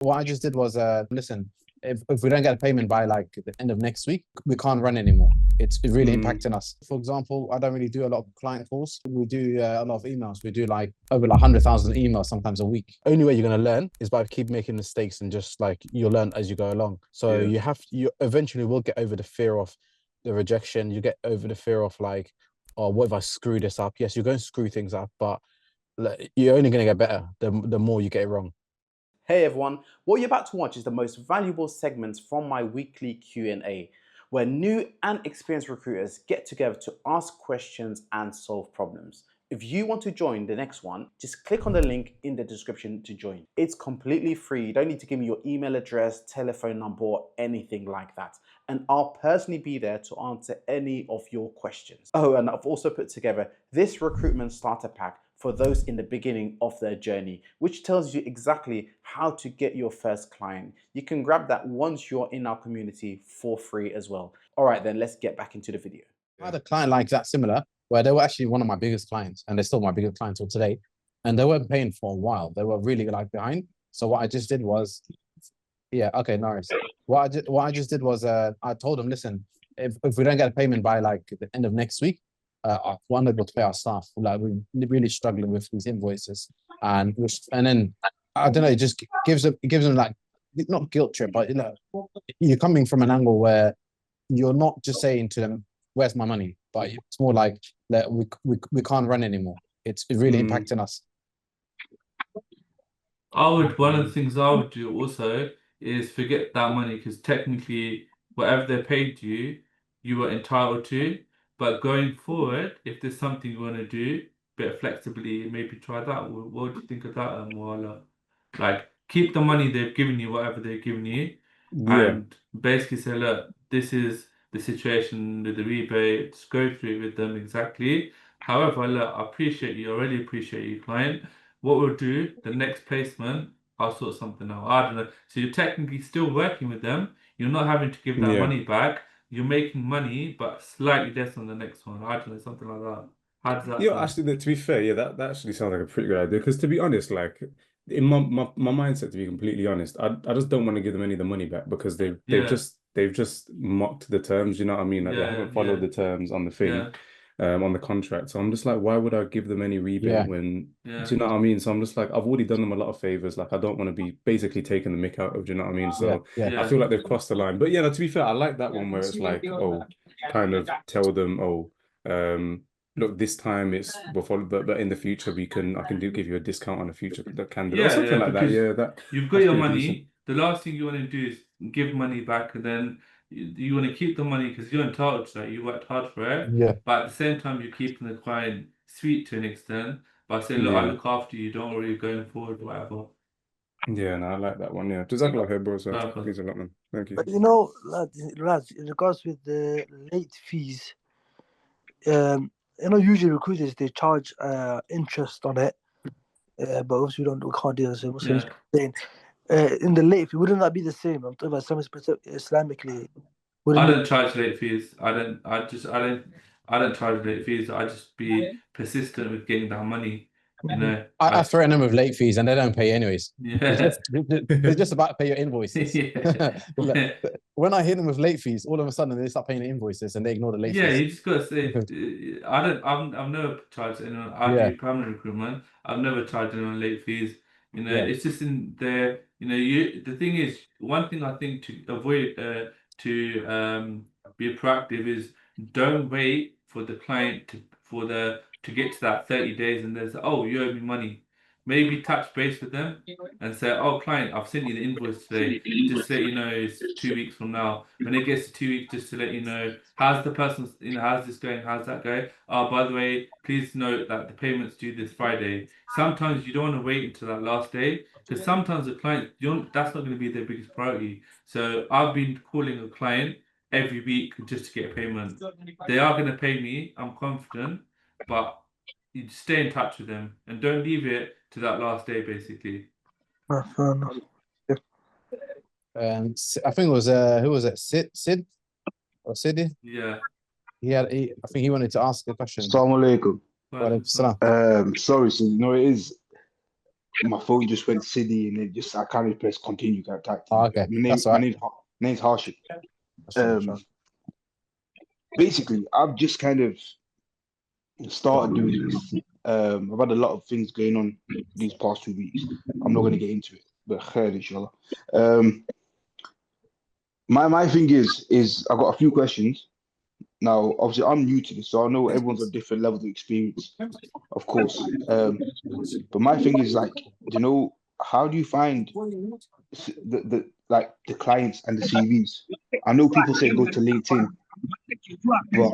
What I just did was, listen, if we don't get a payment by like the end of next week, we can't run anymore. It's really impacting us. For example, I don't really do a lot of client calls. We do a lot of emails. We do like over like 100,000 emails sometimes a week. Only way you're going to learn is by keep making mistakes, and just like you'll learn as you go along. So you eventually will get over the fear of the rejection. You get over the fear of like, oh, what if I screw this up? Yes, you're going to screw things up, but you're only going to get better the more you get it wrong. Hey everyone, what you're about to watch is the most valuable segments from my weekly Q&A, where new and experienced recruiters get together to ask questions and solve problems. If you want to join the next one, just click on the link in the description to join. It's completely free. You don't need to give me your email address, telephone number, or anything like that. And I'll personally be there to answer any of your questions. Oh, and I've also put together this recruitment starter pack for those in the beginning of their journey, which tells you exactly how to get your first client. You can grab that once you're in our community for free as well. All right, then let's get back into the video. I had a client like that similar, where they were actually one of my biggest clients, and they're still my biggest clients till today. And they weren't paying for a while. They were really like behind. So what I just did was, yeah, okay, nice. What I just did was, I told them, listen, if we don't get a payment by like the end of next week, we're unable to pay our staff. Like we're really struggling with these invoices, and then I don't know, it just gives them like, not guilt trip, but you know, you're coming from an angle where you're not just saying to them, "Where's my money?" But it's more like that we can't run anymore. It's really impacting us. One of the things I would do also is forget that money, because technically whatever they paid you, you were entitled to. But going forward, if there's something you want to do, bit of flexibility, maybe try that. What do you think of that, Muala? Like, keep the money they've given you, whatever they've given you, and basically say, look, this is the situation with the rebates, go through it with them exactly. However, look, I appreciate you, I really appreciate you, client. What we'll do, the next placement, I'll sort something out. I don't know. So you're technically still working with them. You're not having to give that money back. You're making money, but slightly less on the next one. I don't know, something like that. How does that sound? Actually, to be fair, that actually sounds like a pretty good idea. Because to be honest, like in my mindset, to be completely honest, I just don't want to give them any of the money back, because they've just mocked the terms. You know what I mean? Like they haven't followed the terms on the thing. On the contract. So I'm just like, why would I give them any rebate when, do you know what I mean? So I'm just like, I've already done them a lot of favors. Like, I don't want to be basically taking the mick out of, do you know what I mean? So I feel like they've crossed the line. But yeah, no, to be fair, I like that one where it's like, oh, kind of tell them, oh, look, this time it's before, but in the future I can give you a discount on a future candidate or something like that. Yeah, that you've got your money. Decent. The last thing you want to do is give money back, and then you want to keep the money because you're entitled to that. You worked hard for it. Yeah. But at the same time, you're keeping the client sweet to an extent by saying, look, I look after you, don't worry, going forward, whatever. Yeah, no, I like that one. Yeah, does that look like bro? So please a lot, man. Thank you. But you know, lads, in regards with the late fees, you know, usually recruiters they charge interest on it, but obviously we can't do that. So Muslims saying in the late fee, wouldn't that be the same? I'm talking about Islamically. I don't charge late fees. I don't charge late fees. I just be persistent with getting that money. You know, I threaten them with late fees and they don't pay anyways. Yeah. They're just about to pay your invoices. When I hit them with late fees, all of a sudden they start paying the invoices and they ignore the late fees. Yeah, you just gotta say, I've never charged anyone. I do permanent recruitment. I've never charged anyone late fees. You know, it's just in there. You know, the thing is, one thing I think to avoid to be proactive is don't wait for the client to get to that 30 days and there's, oh, you owe me money. Maybe touch base with them and say, oh, client, I've sent you the invoice today. Just to let you know it's 2 weeks from now. When it gets to 2 weeks, just to let you know, how's the person, how's this going? How's that going? Oh, by the way, please note that the payment's due this Friday. Sometimes you don't want to wait until that last day, because sometimes the client, that's not going to be their biggest priority. So I've been calling a client every week just to get a payment. They are going to pay me, I'm confident, but you stay in touch with them and don't leave it to that last day, basically. Fair enough. I think it was who was it? Sid or Siddy? Yeah. I think he wanted to ask a question. Assalamu alaikum. Sorry, so you know it is my phone just went silly, and then I can't press continue. Type thing. Okay, that's all right. My name's Harshit. Basically, I've just kind of started doing this. I've had a lot of things going on these past 2 weeks. I'm not going to get into it, but khair, inshallah. My thing is I've got a few questions. Now, obviously, I'm new to this, so I know everyone's on different levels of experience, of course. But my thing is like, how do you find the clients and the CVs? I know people say go to LinkedIn, but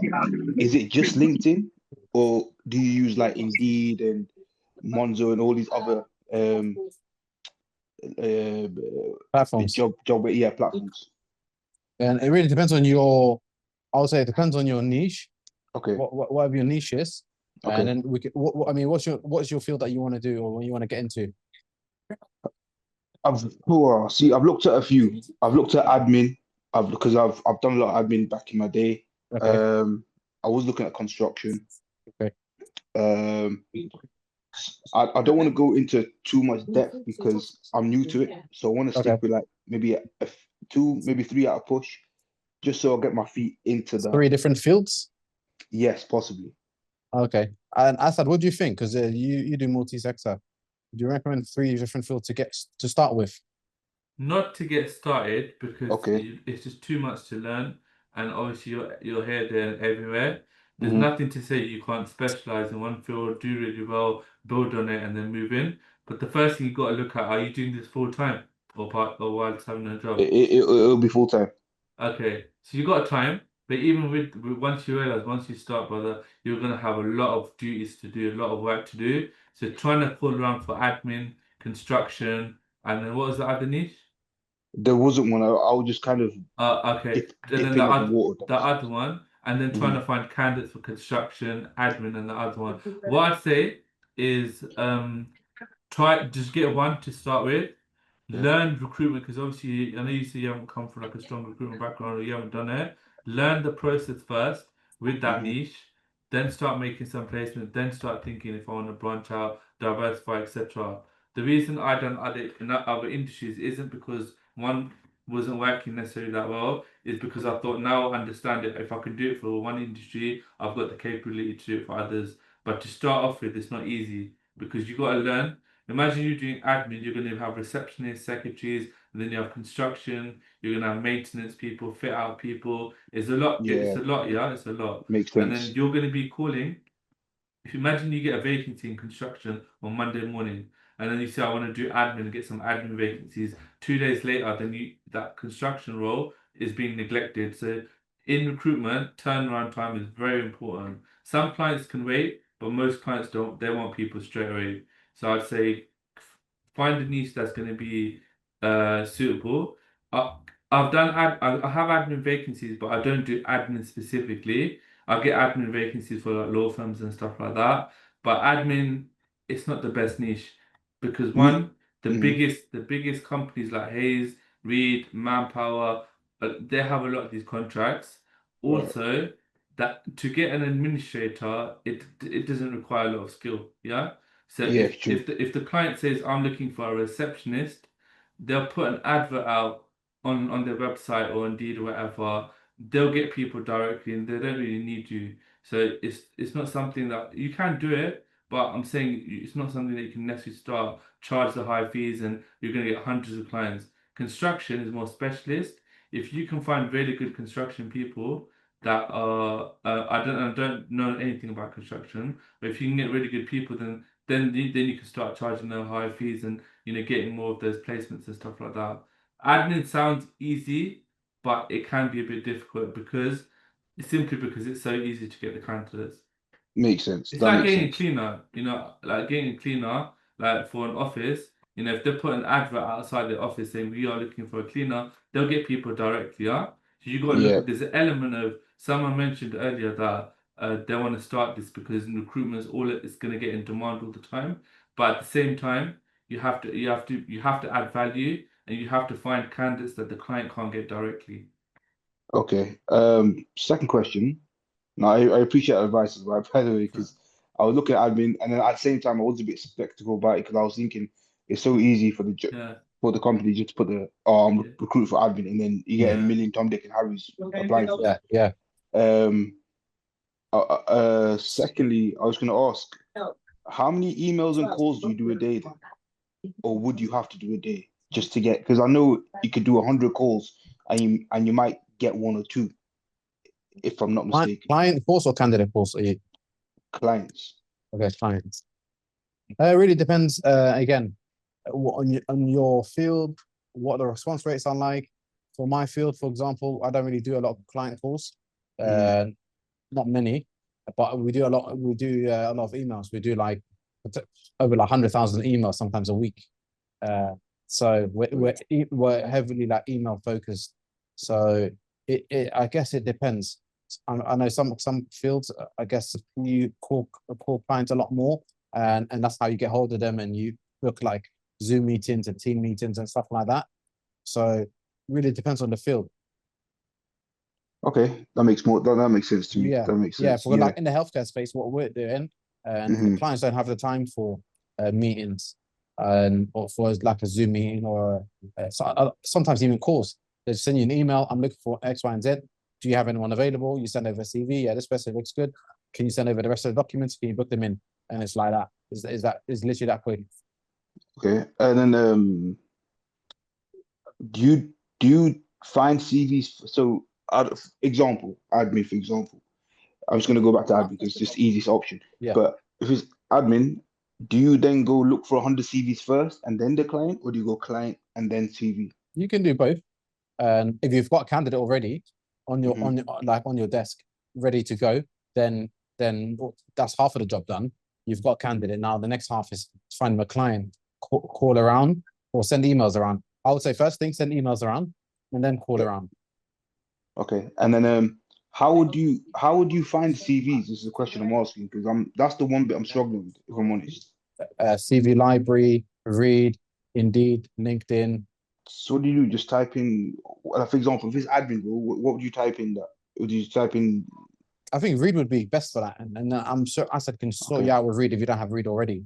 is it just LinkedIn, or do you use like Indeed and Monzo and all these other platforms? Platforms. And it really depends on I would say it depends on your niche. Okay. Whatever your niche is. Okay. And then we can. What's your field that you want to do or what you want to get into? I've looked at a few. I've looked at admin. Because I've done a lot of admin back in my day. Okay. I was looking at construction. Okay. I don't want to go into too much depth because I'm new to it. So I want to stick with like maybe maybe 3 at a push, just so I get my feet into the 3 different fields. Yes, possibly. Okay. And Asad, what do you think? Because you do multi-sector. Do you recommend 3 different fields to start with? Not to get started because okay. it's just too much to learn, and obviously you're here, there, and everywhere. There's nothing to say you can't specialize in one field, do really well, build on it, and then move in. But the first thing you got to look at: are you doing this full time or while having a job? It'll be full time. Okay, so you got time, but even with once you start, brother, you're gonna have a lot of duties to do, a lot of work to do. So trying to pull around for admin, construction, and then what was the other niche? There wasn't one. I was just kind of okay. And then the other one, and then trying to find candidates for construction, admin, and the other one. What I'd say is just get one to start with. Learn recruitment, because obviously I know you say you haven't come from like a strong recruitment background or you haven't done it. Learn the process first with that niche, then start making some placements, then start thinking if I want to branch out, diversify, etc. The reason I done other industries isn't because one wasn't working necessarily that well, is because I thought now I understand it. If I can do it for one industry, I've got the capability to do it for others. But to start off with, it's not easy because you got to learn. Imagine you're doing admin, you're going to have receptionists, secretaries, and then you have construction, you're going to have maintenance people, fit out people. It's a lot, it's a lot. Makes sense. And then you're going to be calling. If you imagine you get a vacancy in construction on Monday morning, and then you say, I want to do admin and get some admin vacancies. 2 days later, then that construction role is being neglected. So in recruitment, turnaround time is very important. Some clients can wait, but most clients don't. They want people straight away. So I'd say find a niche that's going to be suitable. I have admin vacancies, but I don't do admin specifically. I get admin vacancies for like law firms and stuff like that. But admin, it's not the best niche because the biggest companies like Hayes, Reed, Manpower, they have a lot of these contracts. Also, that to get an administrator, it doesn't require a lot of skill. Yeah. So if the client says I'm looking for a receptionist, they'll put an advert out on their website or Indeed or whatever. They'll get people directly, and they don't really need you. So it's not something that you can do it, but I'm saying it's not something that you can necessarily start charge the high fees and you're going to get hundreds of clients. Construction is more specialist. If you can find really good construction people that are I don't know anything about construction, but if you can get really good people, then you can start charging them high fees and getting more of those placements and stuff like that. Admin sounds easy, but it can be a bit difficult because it's so easy to get the candidates. Makes sense. It's like getting a cleaner, like getting a cleaner, like for an office. If they put an advert outside the office saying we are looking for a cleaner, they'll get people directly. Yeah, so you got to look at. There's an element of someone mentioned earlier that they want to start this because recruitment is all it's going to get in demand all the time. But at the same time, you have to add value and you have to find candidates that the client can't get directly. Okay. Second question. Now, I appreciate advice as well, by the way, because I was looking at admin, and then at the same time, I was a bit skeptical about it because I was thinking it's so easy for for the company just to put the I'm recruiting for admin, and then you get a million Tom, Dick, and Harry's applying for it. Yeah. Secondly, I was going to ask, how many emails and calls do you do a day then? Or would you have to do a day just to get? Because I know you could do 100 calls and you might get 1 or 2, if I'm not mistaken. Client calls or candidate calls? Clients. Okay, clients. It really depends. Again, on your field, what the response rates are like. For my field, for example, I don't really do a lot of client calls. Not many, but we do a lot. We do a lot of emails. We do like over 100,000 emails sometimes a week. So we're heavily like email focused. So I guess it depends. I know some fields, I guess you call clients a lot more, and that's how you get hold of them, and you book like Zoom meetings and team meetings and stuff like that. So really depends on the field. Okay, that makes sense to me. Yeah, that makes sense. Yeah, like in the healthcare space, what we're doing, and the clients don't have the time for meetings, or for like a Zoom meeting, or sometimes even calls. They send you an email. I'm looking for X, Y, and Z. Do you have anyone available? You send over a CV. Yeah, this person looks good. Can you send over the rest of the documents? Can you book them in? And it's like that. Is literally that quick. Okay, and then do you find CVs? So, example, admin, for example. I'm just going to go back to admin because it's just the easiest option. Yeah. But if it's admin, do you then go look for 100 CVs first and then the client, or do you go client and then CV? You can do both. And if you've got a candidate already on your on your desk ready to go, then that's half of the job done. You've got a candidate. Now the next half is finding a client, call around or send emails around. I would say first thing, send emails around and then call around. Okay. And then how would you find CVs? This is a question I'm asking because that's the one bit I'm struggling with, if I'm honest. CV library, Read, Indeed, LinkedIn. So what do you do? Just type in, for example, if it's admin role, what would you type in that? Would you type in? I think Read would be best for that, and I'm sure Asad can sort you out with Read if you don't have Read already.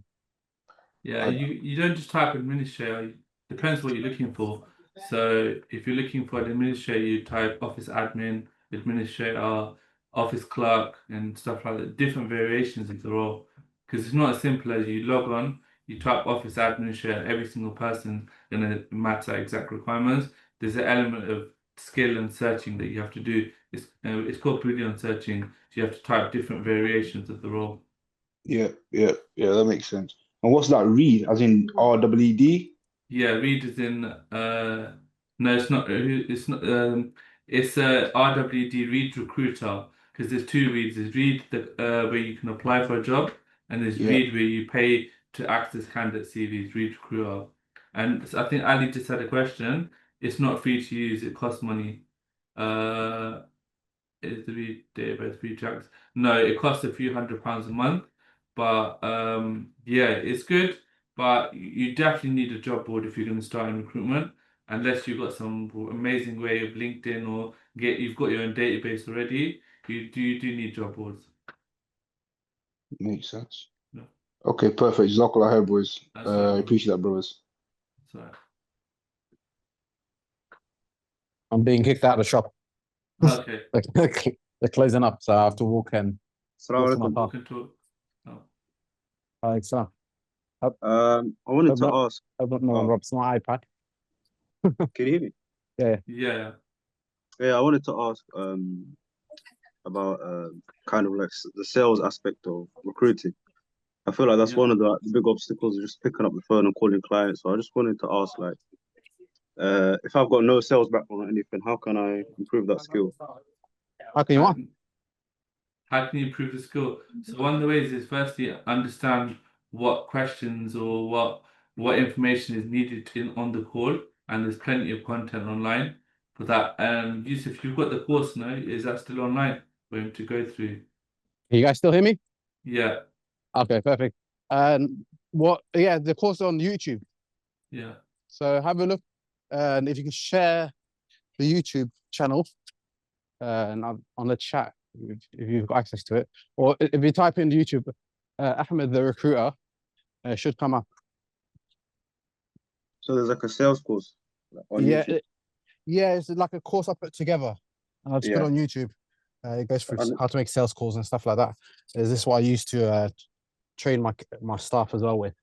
Yeah, you don't just type administrator. Depends what you're looking for. So if you're looking for an administrator, you type office admin, administrator, office clerk, and stuff like that. Different variations of the role, because it's not as simple as you log on, you type office administrator. Every single person gonna match that exact requirements. There's an element of skill and searching that you have to do. It's called Boolean searching. So you have to type different variations of the role. Yeah, that makes sense. And what's that read? As in REED? Yeah, Read is in no, it's not. It's not. It's RWD Read Recruiter, because there's two Reads. There's Read where you can apply for a job, and there's Read where you pay to access candidate CVs. Read Recruiter, and so I think Ali just had a question. It's not free to use. It costs money. Is the Read database Read tracks? No, it costs a few £100 a month, but yeah, it's good. But you definitely need a job board if you're going to start in recruitment, unless you've got some amazing way of LinkedIn or you've got your own database already. You do need job boards. Makes sense. Yeah. Okay, perfect. Jazakallah khair, boys. I appreciate that, brothers. Sorry. I'm being kicked out of the shop. Okay. They're closing up, so I have to walk in. Walk and talk. Oh. I wanted to ask. I don't know, Rob's my iPad. Can you hear me? Yeah. Yeah, I wanted to ask about kind of like the sales aspect of recruiting. I feel like that's one of the big obstacles, is just picking up the phone and calling clients. So I just wanted to ask, like, if I've got no sales background or anything, how can I improve that skill? How can you improve the skill? So one of the ways is firstly understand what questions or what information is needed on the call, and there's plenty of content online for that. Yusuf, you've got the course now. Is that still online for him to go through? You guys still hear me? Yeah. Okay, perfect. The course on YouTube. Yeah. So have a look, and if you can share the YouTube channel and on the chat if you've got access to it, or if you type in YouTube, Ahmed the recruiter, should come up. So there's like a sales course on Yeah, YouTube. yeah, it's like a course I put together, and I just put Yeah. on YouTube. It goes through And, how to make sales calls and stuff like that. Is this what I used to train my staff as well with?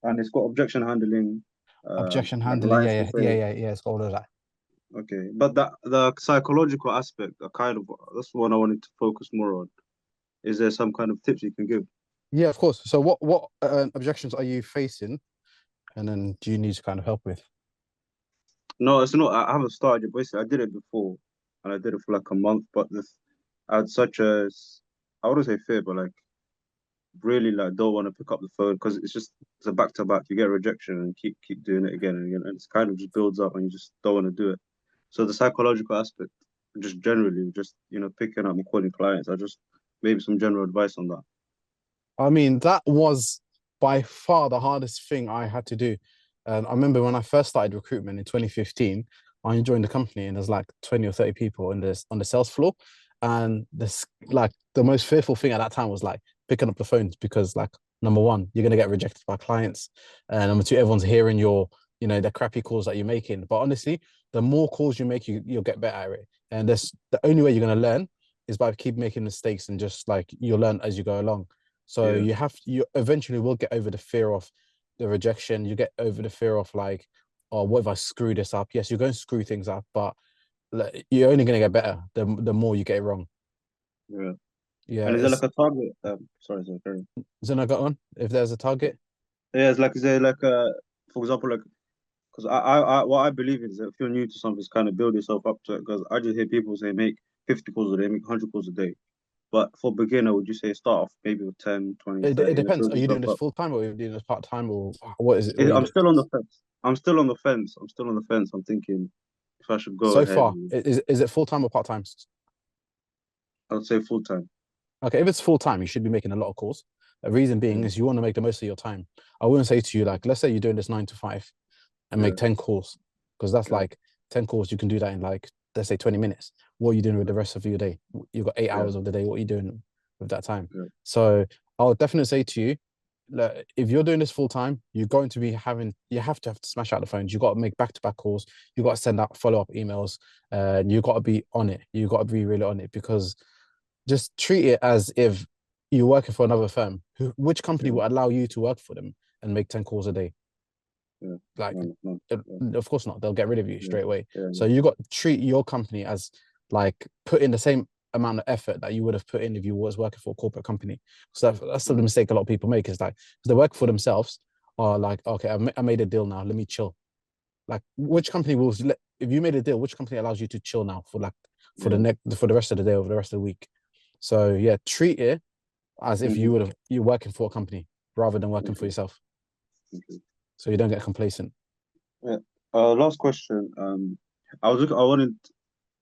and it's got objection handling, Objection like handling, lines yeah, to yeah, say. yeah. It's got all of that. Okay, but the psychological aspect, that's what I wanted to focus more on. Is there some kind of tips you can give? Yeah, of course. So what objections are you facing, and then do you need to kind of help with? No, it's not. I haven't started it. Basically, I did it before, and I did it for like a month. But I had such a, I wouldn't say fear, but like really like don't want to pick up the phone because it's a back to back. You get rejection and keep doing it again and again, and it's kind of just builds up, and you just don't want to do it. So the psychological aspect, just generally, just picking up and calling clients. I just maybe some general advice on that. I mean, that was by far the hardest thing I had to do. And I remember when I first started recruitment in 2015, I joined the company and there's like 20 or 30 people on the sales floor. And this like the most fearful thing at that time was like picking up the phones because like number one, you're gonna get rejected by clients. And number two, everyone's hearing the crappy calls that you're making. But honestly, the more calls you make, you'll get better at it. And that's the only way you're gonna learn is by keep making mistakes and just like you'll learn as you go along. So Yeah. you eventually will get over the fear of the rejection. You get over the fear of like, oh, what if I screw this up? Yes, you're going to screw things up, but like, you're only going to get better the more you get it wrong. Yeah. Yeah, And is there like a target? Sorry, carry on. is there got on? If there's a target, Yeah, is there like for example, like, because I what I believe is that if you're new to something, it's kind of build yourself up to it. Because I just hear people say make 50 calls a day, make 100 calls a day. But for beginner, would you say start off maybe with 10, 20, it 30, and then depends. build Are you doing yourself this up? full time or are you doing this part time or what is it? What are you I'm doing? still on the fence. I'm still on the fence. I'm thinking if I should go So ahead. far, is it full time or part time? I would say full time. Okay, if it's full time, you should be making a lot of calls. The reason being is you want to make the most of your time. I wouldn't say to you like, let's say you're doing this 9 to 5 and make 10 calls because that's like 10 calls. You can do that in like, let's say 20 minutes. What are you doing with the rest of your day? You've got 8 hours of the day. What are you doing with that time? So I'll definitely say to you, look, if you're doing this full time, you're going to be you have to smash out the phones. You've got to make back-to-back calls. You've got to send out follow-up emails. You've got to be on it. You've got to be really on it because just treat it as if you're working for another firm. Which company will allow you to work for them and make 10 calls a day? Like, of course not. They'll get rid of you straight away. So you got to treat your company as like put in the same amount of effort that you would have put in if you was working for a corporate company. So that's the mistake a lot of people make is like they work for themselves or like, okay, I made a deal now. Let me chill. Like, which company will if you made a deal? Which company allows you to chill now for like for the rest of the day or the rest of the week? So yeah, treat it as if you're working for a company rather than working for yourself. So you don't get complacent. Yeah. Last question. I wanted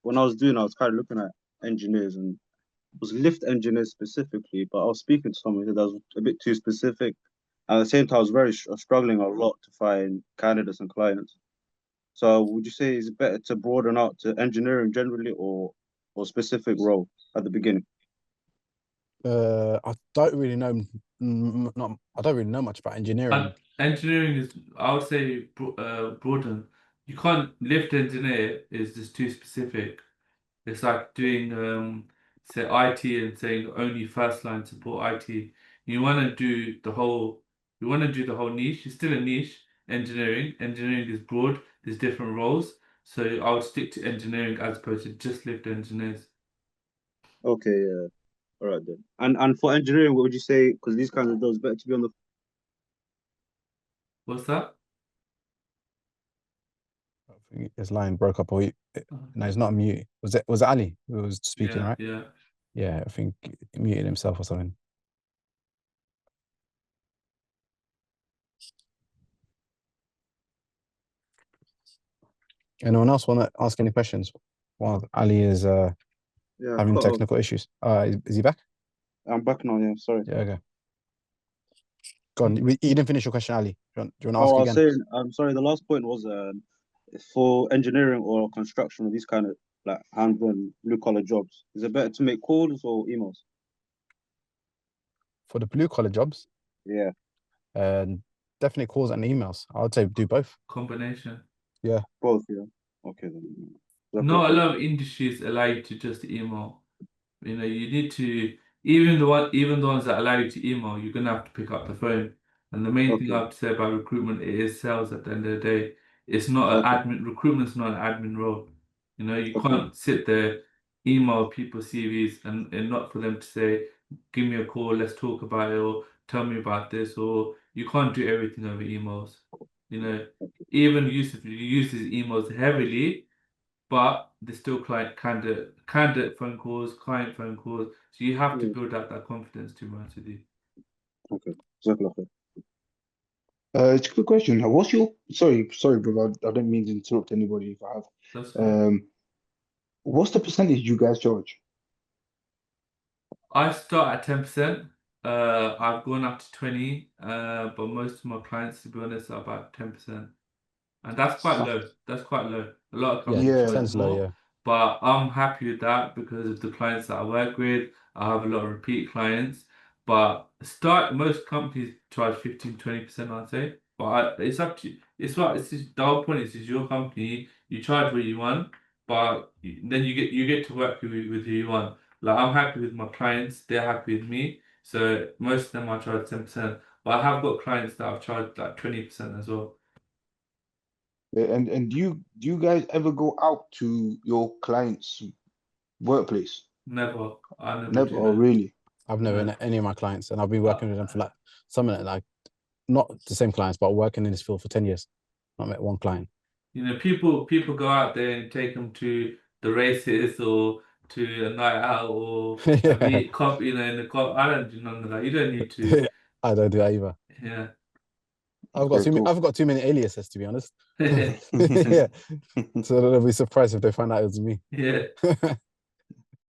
when I was kind of looking at engineers and it was lift engineers specifically, but I was speaking to someone who said that was a bit too specific. At the same time, I was very struggling a lot to find candidates and clients. So would you say it's better to broaden out to engineering generally or specific role at the beginning? I don't really know. I don't really know much about engineering. Engineering is, I would say, broaden. You can't lift engineer is just too specific. It's like doing say IT and saying only first line support IT. You want to do the whole. You want to do the whole niche. It's still a niche. Engineering. Engineering is broad. There's different roles. So I would stick to engineering as opposed to just lift engineers. Okay, yeah. All right then. And for engineering, what would you say? Because these kinds of jobs better to be on the. What's that? I think his line broke up. No, it's not mute. Was it Ali who was speaking, right? Yeah. Yeah, I think he muted himself or something. Anyone else want to ask any questions while Ali is having technical issues? Is he back? I'm back now. Yeah, sorry. Yeah, okay. Go on. You didn't finish your question, Ali. Do you want to ask I again? was saying, I'm sorry. The last point was for engineering or construction or these kind of like hands-on blue-collar jobs. Is it better to make calls or emails? For the blue collar jobs, Yeah. definitely definitely calls and emails. I would say do both. Combination. Both, yeah. Okay then. Not a lot of industries allow you to just email. You need to, even the ones that allow you to email, you're gonna have to pick up the phone. And the main thing I have to say about recruitment, it is sales at the end of the day. It's not an admin. Recruitment's not an admin role. You can't sit there, email people CVs and not for them to say, give me a call, let's talk about it, or tell me about this, or you can't do everything over emails. Even Yusuf uses emails heavily, but there's still candidate phone calls, client phone calls. So you have to build up that confidence, to be honest with you. Okay. It's a good question. What's your sorry, brother. I don't mean to interrupt anybody if I have. That's fine. What's the percentage you guys charge? I start at 10%. I've gone up to 20, but most of my clients, to be honest, are about 10%. And that's quite low. That's quite low. A lot of companies Yeah. charge 10's low, more. yeah. But I'm happy with that because of the clients that I work with. I have a lot of repeat clients. But most companies charge 15-20%, I'd say. But it's up to you. The whole point is it's your company. You charge what you want, but then you get to work with who you want. Like, I'm happy with my clients, they're happy with me. So most of them I charge 10%. But I have got clients that I've charged like 20% as well. And do you guys ever go out to your clients' workplace? Never. I never Never. do Oh, that. really? I've never met any of my clients, and I've been working with them for some of them, like not the same clients, but working in this field for 10 years. Not met one client. People go out there and take them to the races or to a night out or a meet cop, in the cop. I don't do none of that. You don't need to. I don't do that either. Yeah. I've got too many aliases, to be honest. Yeah. So they'll be surprised if they find out it was me. Yeah.